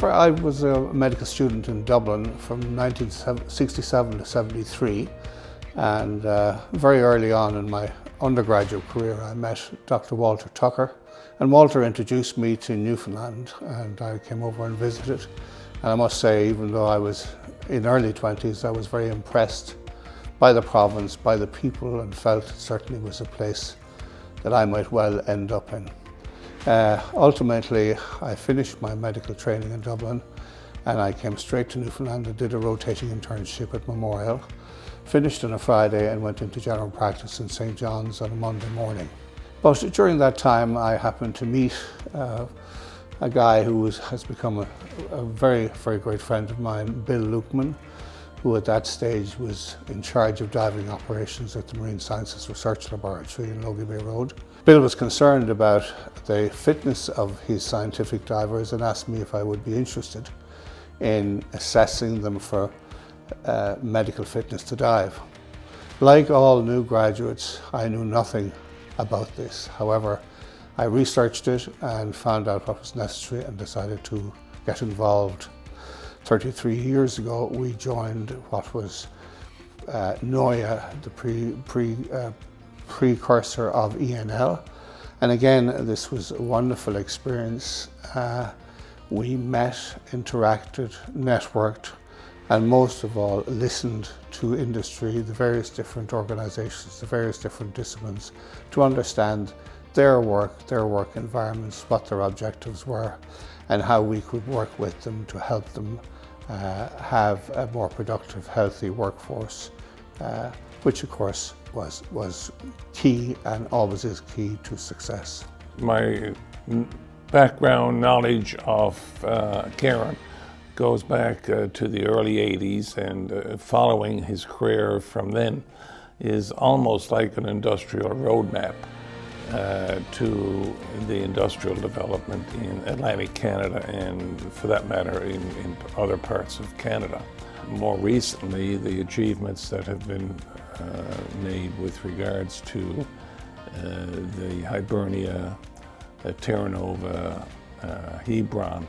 I was a medical student in Dublin from 1967 to 73, and very early on in my undergraduate career I met Dr. Walter Tucker, and Walter introduced me to Newfoundland, and I came over and visited. And I must say, even though I was in early 20s, I was very impressed by the province, by the people, and felt it certainly was a place that I might well end up in. Ultimately, I finished my medical training in Dublin, and I came straight to Newfoundland and did a rotating internship at Memorial. Finished on a Friday and went into general practice in St. John's on a Monday morning. But during that time, I happened to meet a guy who has become a very, very great friend of mine, Bill Lukeman, who at that stage was in charge of diving operations at the Marine Sciences Research Laboratory in Logie Bay Road. Bill was concerned about the fitness of his scientific divers and asked me if I would be interested in assessing them for medical fitness to dive. Like all new graduates, I knew nothing about this. However, I researched it and found out what was necessary and decided to get involved. 33 years ago, we joined what was NOIA, the precursor of ENL. And again, this was a wonderful experience. We met, interacted, networked, and most of all, listened to industry, the various different organizations, the various different disciplines, to understand their work environments, what their objectives were, and how we could work with them to help them have a more productive, healthy workforce, which of course was key and always is key to success. My background knowledge of Ciaran goes back to the early 80s, and following his career from then is almost like an industrial roadmap to the industrial development in Atlantic Canada, and for that matter in other parts of Canada. More recently, the achievements that have been made with regards to the Hibernia, Terra Nova, Hebron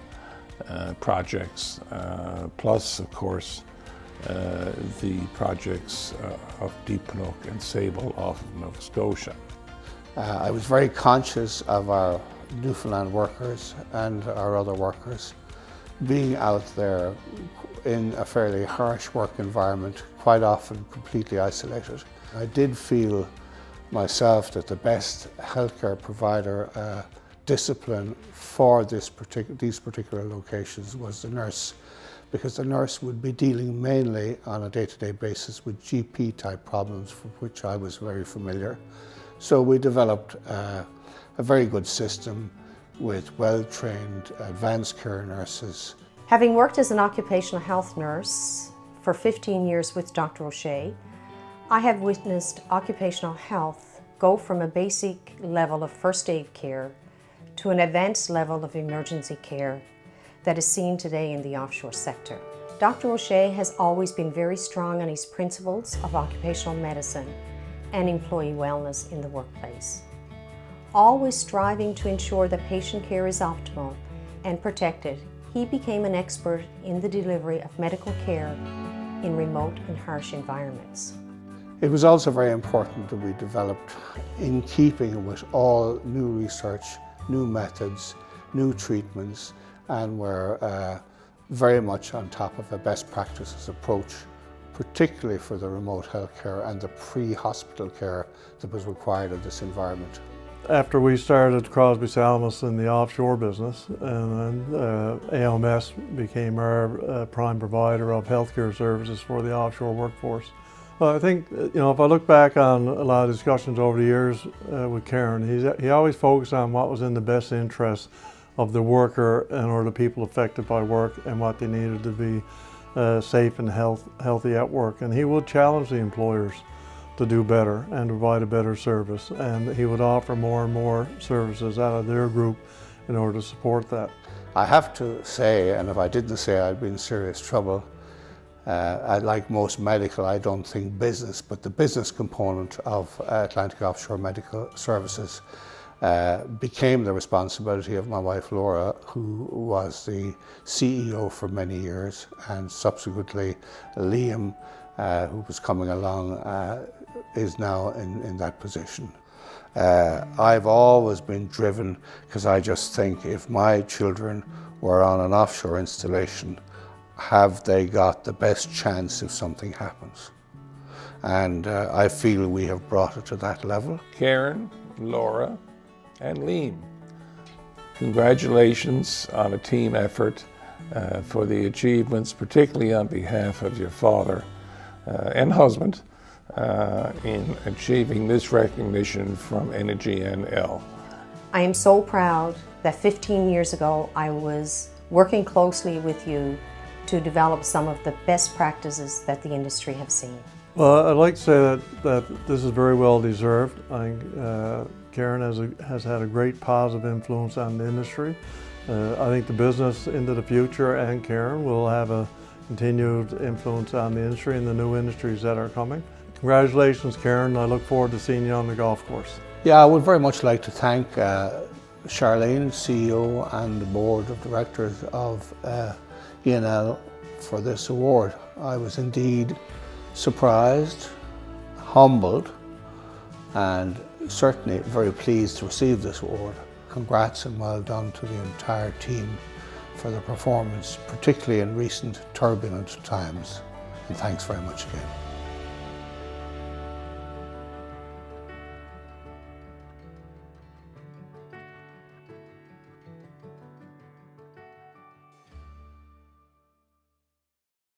projects, plus of course the projects of Deep Panook and Sable off of Nova Scotia. I was very conscious of our Newfoundland workers and our other workers being out there in a fairly harsh work environment, quite often completely isolated. I did feel myself that the best healthcare provider discipline for these particular locations was the nurse, because the nurse would be dealing mainly on a day-to-day basis with GP type problems, for which I was very familiar. So we developed a very good system with well-trained advanced care nurses. Having worked as an occupational health nurse for 15 years with Dr. O'Shea, I have witnessed occupational health go from a basic level of first aid care to an advanced level of emergency care that is seen today in the offshore sector. Dr. O'Shea has always been very strong on his principles of occupational medicine and employee wellness in the workplace, always striving to ensure that patient care is optimal and protected. He became an expert in the delivery of medical care in remote and harsh environments. It was also very important that we developed, in keeping with all new research, new methods, new treatments, and we're very much on top of a best practices approach, particularly for the remote health care and the pre-hospital care that was required of this environment. After we started Crosbie Salamis in the offshore business, and then ALMS became our prime provider of healthcare services for the offshore workforce. Well, I think, if I look back on a lot of discussions over the years with Ciaran, he always focused on what was in the best interest of the worker and or the people affected by work, and what they needed to be safe and healthy at work. And he would challenge the employers to do better and provide a better service, and he would offer more and more services out of their group in order to support that. I have to say, and if I didn't say, I'd be in serious trouble. Like most medical, I don't think business, but the business component of Atlantic Offshore Medical Services became the responsibility of my wife Laura, who was the CEO for many years, and subsequently Liam, who was coming along, is now in that position. I've always been driven because I just think if my children were on an offshore installation, have they got the best chance if something happens? And I feel we have brought it to that level. Ciaran, Laura, and Liam, congratulations on a team effort for the achievements, particularly on behalf of your father and husband, in achieving this recognition from Energy NL. I am so proud that 15 years ago I was working closely with you to develop some of the best practices that the industry have seen. Well, I'd like to say that this is very well deserved. I think Ciaran has had a great positive influence on the industry. I think the business into the future and Ciaran will have a continued influence on the industry and the new industries that are coming. Congratulations, Ciaran. I look forward to seeing you on the golf course. Yeah, I would very much like to thank Charlene, CEO, and the board of directors of ENL for this award. I was indeed surprised, humbled, and certainly very pleased to receive this award. Congrats and well done to the entire team for their performance, particularly in recent turbulent times. And thanks very much again.